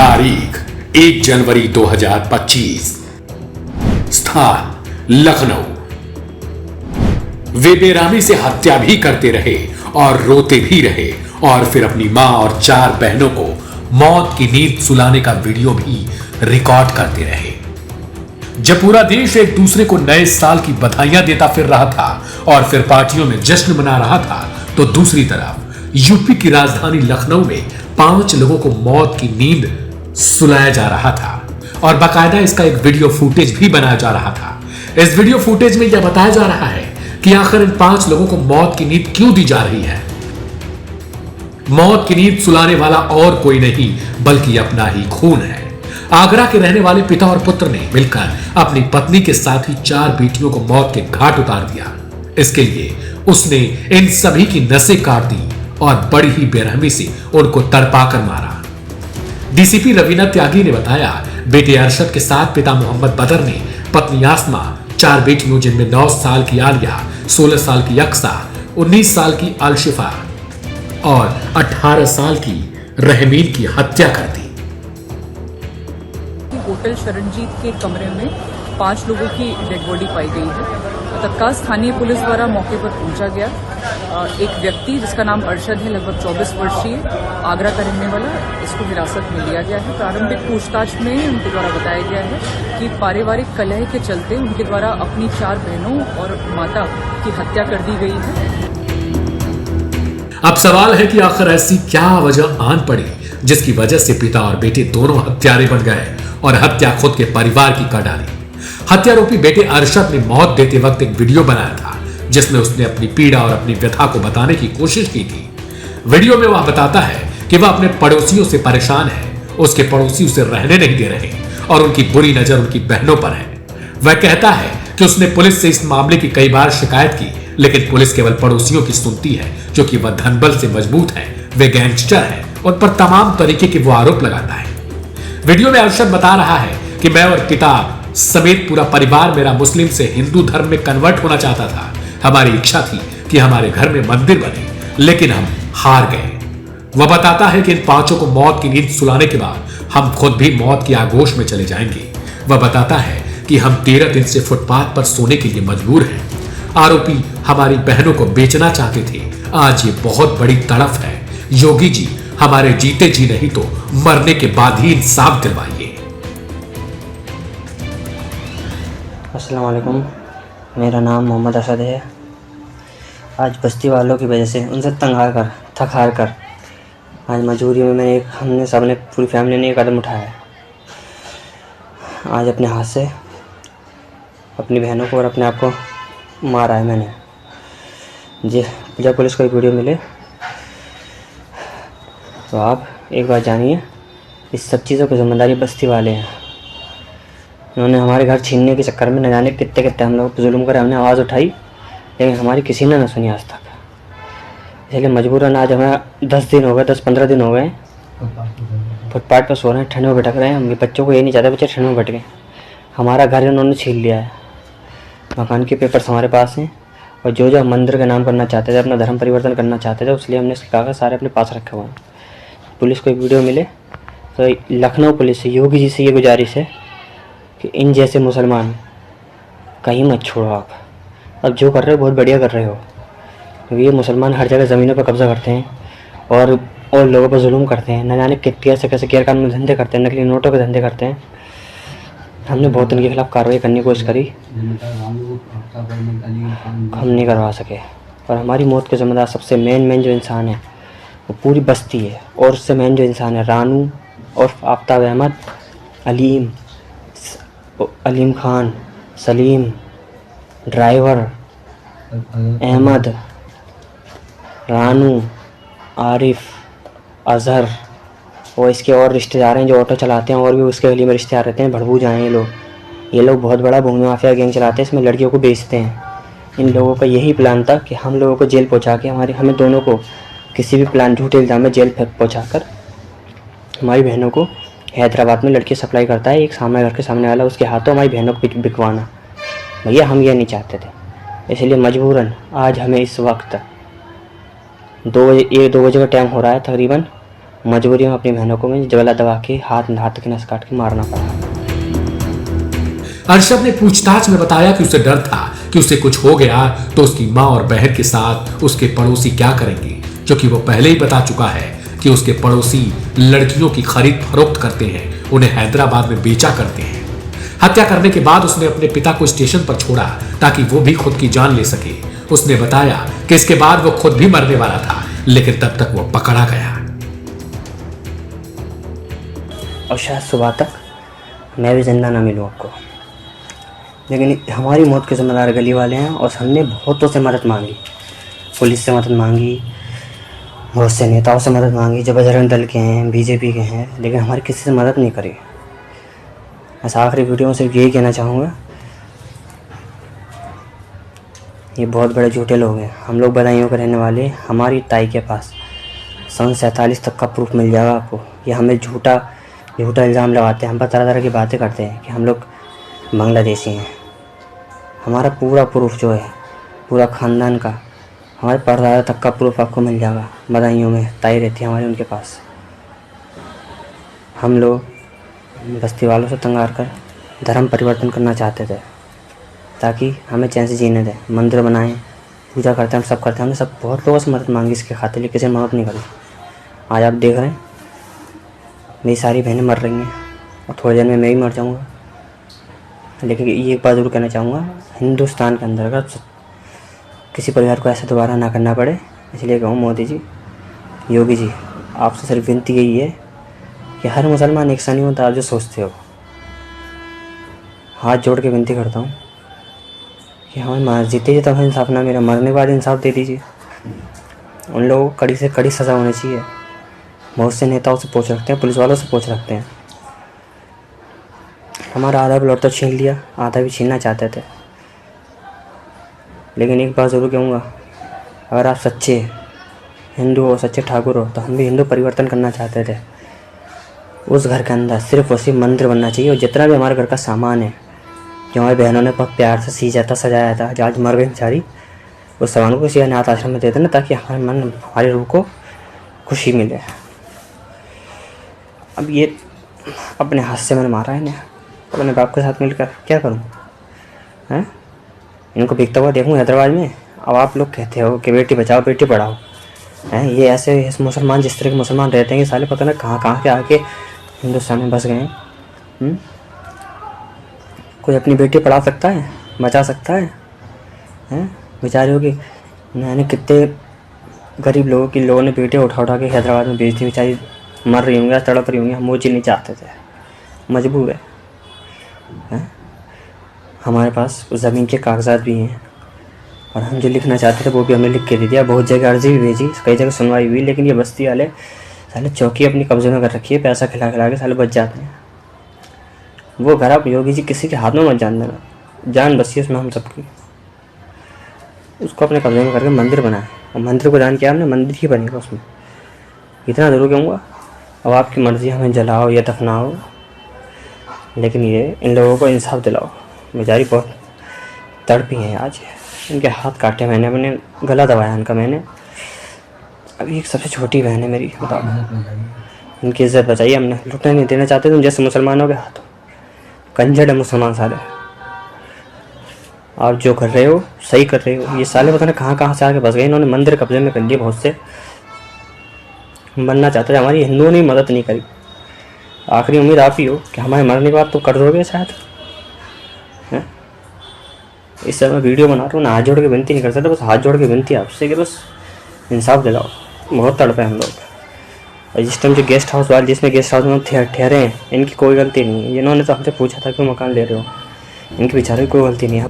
तारीख 1 जनवरी 2025। स्थान लखनऊ। वे बेरामी से हत्या भी करते रहे और रोते भी रहे और फिर अपनी मां और 4 बहनों को मौत की नींद सुलाने का वीडियो भी रिकॉर्ड करते रहे। जब पूरा देश एक दूसरे को नए साल की बधाइयां देता फिर रहा था और फिर पार्टियों में जश्न मना रहा था, तो दूसरी तरफ यूपी की राजधानी लखनऊ में 5 लोगों को मौत की नींद सुलाया जा रहा था और बाकायदा इसका एक वीडियो फुटेज भी बनाया जा रहा था। इस वीडियो फुटेज में यह बताया जा रहा है कि आखिर इन 5 लोगों को मौत की नींद क्यों दी जा रही है। मौत की नींद सुलाने वाला और कोई नहीं बल्कि अपना ही खून है। आगरा के रहने वाले पिता और पुत्र ने मिलकर अपनी पत्नी के साथ ही 4 बेटियों को मौत के घाट उतार दिया। इसके लिए उसने इन सभी की नसें काट दी और बड़ी ही बेरहमी से उनको तड़पाकर मारा। डीसीपी रवीना त्यागी ने बताया, बेटे अरशद के साथ पिता मोहम्मद बदर ने पत्नी आसमा, 4 बेटियों जिनमें 9 साल की आलिया, 16 साल की अक्सा, 19 साल की अलशिफा और 18 साल की रहमीन की हत्या कर दी। होटल शरणजीत के कमरे में 5 लोगों की डेड बॉडी पाई गई है। तत्काल स्थानीय पुलिस द्वारा मौके पर पहुंचा गया। एक व्यक्ति जिसका नाम अरशद है, लगभग 24 वर्षीय, आगरा का रहने वाला, इसको हिरासत में लिया गया है। प्रारंभिक पूछताछ में उनके द्वारा बताया गया है कि पारिवारिक कलह के चलते उनके द्वारा अपनी 4 बहनों और माता की हत्या कर दी गई है। अब सवाल है कि आखिर ऐसी क्या वजह आन पड़ी जिसकी वजह से पिता और बेटे दोनों हत्यारे बन गए और हत्या खुद के परिवार की कर डाली। हत्यारोपी बेटे अरशद ने मौत देते वक्त एक वीडियो बनाया था जिसमें उसने अपनी पीड़ा और अपनी व्यथा को बताने की कोशिश की थी। वीडियो में वह बताता है कि वह अपने पड़ोसियों से परेशान है, उसके पड़ोसी उसे रहने नहीं दे रहे और उनकी बुरी नजर उनकी बहनों पर है। वह कहता है कि उसने पुलिस से इस मामले की कई बार शिकायत की, लेकिन पुलिस केवल पड़ोसियों की सुनती है, क्योंकि वह धनबल से मजबूत है, वे गैंगस्टर है, उन पर तमाम तरीके के वो आरोप लगाता है। वीडियो में अरशद बता रहा है कि मैं और पिता समेत पूरा परिवार मेरा मुस्लिम से हिंदू धर्म में कन्वर्ट होना चाहता था। हमारी इच्छा थी कि हमारे घर में मंदिर बने, लेकिन हम हार गए। वह बताता है कि इन 5 को मौत की नींद सुलाने के बाद हम खुद भी मौत की आगोश में चले जाएंगे। वह बताता है कि हम 13 दिन से फुटपाथ पर सोने के लिए मजबूर हैं। आरोपी हमारी बहनों को बेचना चाहते थे। आज ये बहुत बड़ी तड़फ है। योगी जी, हमारे जीते जी नहीं तो मरने के बाद ही इंसाफ दिलवाइए। अस्सलाम वालेकुम, मेरा नाम मोहम्मद असद है। आज बस्ती वालों की वजह से उनसे थक हार कर आज मजबूरी में हमने सबने पूरी फैमिली ने एक कदम उठाया है। आज अपने हाथ से अपनी बहनों को और अपने आप को मारा है मैंने। जब पुलिस को एक वीडियो मिले तो आप एक बार जानिए, इस सब चीज़ों की जिम्मेदारी बस्ती वाले हैं। उन्होंने हमारे घर छीनने के चक्कर में न जाने कितने हम लोग जुल्म कर हमने आवाज़ उठाई, लेकिन हमारी किसी ने न सुनी आज तक। इसलिए मजबूरन आज हमें 10-15 दिन हो गए फुटपाथ पर सो रहे हैं, ठंड में भटक रहे हैं। हम बच्चों को ये नहीं चाहते बच्चे ठंड में भटकें। हमारा घर इन्होंने छीन लिया है, मकान के पेपर्स हमारे पास हैं और जो हम मंदिर का नाम करना चाहते थे, अपना धर्म परिवर्तन करना चाहते थे, इसलिए हमने इसके कागज़ सारे अपने पास रखे हुए हैं। पुलिस को एक वीडियो मिले तो लखनऊ पुलिस से, योगी जी से ये गुजारिश है कि इन जैसे मुसलमान कहीं मत छोड़ो। आप अब जो कर रहे हो बहुत बढ़िया कर रहे हो, क्योंकि ये मुसलमान हर जगह ज़मीनों पर कब्जा करते हैं और लोगों पर जुल्म करते हैं। न जाने कैसे कैसे गैरकानूनी धंधे करते हैं, नकली नोटों के धंधे करते हैं। हमने बहुत उनके खिलाफ कार्रवाई करने की कोशिश करी, हम नहीं करवा सके। और हमारी मौत के ज़िम्मेदार सबसे मेन जो इंसान है वो पूरी बस्ती है। और उससे मेन जो इंसान है रानू और आफ्ताब अहमद, अलीम खान, सलीम, ड्राइवर अहमद, रानू, आरिफ, अजहर और इसके और रिश्तेदार हैं जो ऑटो चलाते हैं और भी उसके गली में रिश्तेदार रहते हैं। भड़बूज आए हैं ये लोग बहुत बड़ा भूमि माफिया गैंग चलाते हैं, इसमें लड़कियों को बेचते हैं। इन लोगों का यही प्लान था कि हम लोगों को जेल पहुंचा के हमें दोनों को किसी भी प्लान झूठे इल्ज़ाम में जेल पहुंचाकर हमारी बहनों को हैदराबाद में लड़की सप्लाई करता है एक सामने घर के सामने वाला, उसके हाथों हमारी बहनों को बिकवाना। भैया हम ये नहीं चाहते थे, इसलिए मजबूरन आज हमें इस वक्त 2 बजे का टाइम हो रहा है तकरीबन, मजबूरी में अपनी बहनों को मैं जबला दबा के हाथ की नस काट के मारना पड़ा। अरशद ने पूछताछ में बताया कि उसे डर था कि उसे कुछ हो गया तो उसकी मां और बहन के साथ उसके पड़ोसी क्या करेंगे, क्योंकि वो पहले ही बता चुका है कि उसके पड़ोसी लड़कियों की खरीद फरोख्त करते हैं, उन्हें हैदराबाद में बेचा करते हैं। हत्या करने के बाद उसने अपने पिता को स्टेशन पर छोड़ा ताकि वो भी खुद की जान ले सके। उसने बताया कि इसके बाद वो खुद भी मरने वाला था, लेकिन तब तक वो पकड़ा गया और शायद सुबह तक मैं भी जिंदा ना मिलूँ आपको। लेकिन हमारी मौत के जिम्मेदार गली वाले हैं और हमने बहुतों से मदद मांगी, पुलिस से मदद मांगी, बहुत से नेताओं से मदद मांगी जो बजरंग दल के हैं, बीजेपी के हैं, लेकिन हमारी किसी से मदद नहीं करी। बस आखिरी वीडियो में सिर्फ यही कहना चाहूँगा, ये बहुत बड़े झूठे लोग हैं। हम लोग बदायूं के रहने वाले, हमारी ताई के पास सन 47 तक का प्रूफ मिल जाएगा आपको। ये हमें झूठा इल्ज़ाम लगाते हैं, हम पर तरह तरह की बातें करते हैं कि हम लोग बांग्लादेशी हैं। हमारा पूरा प्रूफ जो है पूरा ख़ानदान का, हमारे परदादा तक का प्रूफ आपको मिल जाएगा। बदायूं में ताई रहती है हमारी, उनके पास। हम लोग बस्ती वालों से तंग कर धर्म परिवर्तन करना चाहते थे ताकि हमें चैन से जीने दें। मंदिर बनाएं, पूजा करते हैं, हम सब करते हैं। हमने सब बहुत लोगों से मदद मांगी इसके खातिर, लेकिन किसी ने मदद नहीं करी। आज आप देख रहे हैं मेरी सारी बहनें मर रही हैं और थोड़ी देर में मैं भी मर जाऊँगा। लेकिन ये एक बात ज़रूर कहना चाहूँगा, हिंदुस्तान के अंदर अगर किसी परिवार को ऐसा दोबारा ना करना पड़े, इसलिए कहूँ मोदी जी, योगी जी, आपसे सिर्फ विनती यही है कि हर मुसलमान एक सा नहीं होता आप जो सोचते हो। हाथ जोड़ के विनती करता हूँ कि हमें मार जीते तब इंसाफ ना, मेरा मरने के बाद इंसाफ दे दीजिए। उन लोगों को कड़ी से कड़ी सज़ा होनी चाहिए। बहुत से नेताओं से पूछ रखते हैं, पुलिस वालों से पूछ रखते हैं। हमारा आधा प्लॉट तो छीन लिया, आधा भी छीनना चाहते थे। लेकिन एक बात ज़रूर कहूँगा, अगर आप सच्चे हिंदू हो, सच्चे ठाकुर हो, तो हम भी हिंदू परिवर्तन करना चाहते थे। उस घर के अंदर सिर्फ और सिर्फ मंदिर बनना चाहिए, और जितना भी हमारे घर का सामान है जो हमारी बहनों ने बहुत प्यार से सींचा था, सजाया था, जो आज मर गई बेचारी, उस सामान को किसी अनाथ आश्रम में दे देना ताकि हमारे मन, हमारी रूह को खुशी मिले। अब ये अपने हाथ से मैंने मारा है इन्हें, अपने बाप के साथ मिलकर क्या करूं? हैं? इनको बिकता हुआ देखूं हैदराबाद में। अब आप लोग कहते हो कि बेटी बचाओ बेटी पढ़ाओ, हैं? ये ऐसे मुसलमान जिस तरह के मुसलमान रहते हैं कि साले पता नहीं कहाँ के आके हिंदुस्तान में बस गए हैं। कोई अपनी बेटी पढ़ा सकता है, बचा सकता है? हैं? बेचारियों की मैंने कितने गरीब लोगों ने बेटे उठा के हैदराबाद में बेच दी, बेचारी मर रही होंगी, तड़प रही होंगी। हम वो चीज़ नहीं चाहते थे, मजबूर है। हमारे पास उस ज़मीन के कागजात भी हैं और हम जो लिखना चाहते थे वो भी हमने लिख के दे दिया। बहुत जगह अर्जी भी भेजी, कई जगह सुनवाई हुई, लेकिन ये बस्ती वाले साले चौकी अपनी कब्जे में कर रखी है, पैसा खिला के साले बच जाते हैं। वो घर आप योगी जी किसी के हाथ में मत जान देना, जान बसी उसमें हम सबकी। उसको अपने कब्जे में करके मंदिर बनाए, और मंदिर को जान किया हमने, मंदिर ही बनेगा उसमें। इतना ज़रूर कहूँगा। अब आपकी मर्ज़ी, हमें जलाओ या दफनाओ, लेकिन ये इन लोगों को इंसाफ दिलाओ। बेचारी बहुत तड़पी हैं आज, इनके हाथ काटे मैंने, अपने गला दबाया इनका मैंने। अभी एक सबसे छोटी बहन है मेरी, बताओ, इनकी इज्जत बचाइए हमने। लुटने नहीं देना चाहते तुम जैसे मुसलमानों के हाथों। कंजड़ है मुसलमान साले। आप जो कर रहे हो सही कर रहे हो। ये साले पता नहीं कहाँ से आके बस गए। इन्होंने मंदिर कब्जे में कर लिए, बहुत से बनना चाहते थे। हमारी हिंदुओं ने मदद नहीं करी। आखिरी उम्मीद आप ही हो कि हमारे मरने के बाद तो कर दोगे शायद, हैं? इससे मैं वीडियो बना रहा हूँ ना, हाथ जोड़ के विनती नहीं कर सकता, बस हाथ जोड़ के विनती आपसे कि बस इंसाफ दिलाओ। बहुत तड़पे हम लोग। और जिस टाइम जो गेस्ट हाउस वाले, जिसमें गेस्ट हाउस में ठहरे हैं, इनकी कोई गलती नहीं है। इन्होंने तो हमसे पूछा था क्यों मकान ले रहे हो, इनकी बेचारे की कोई गलती नहीं है।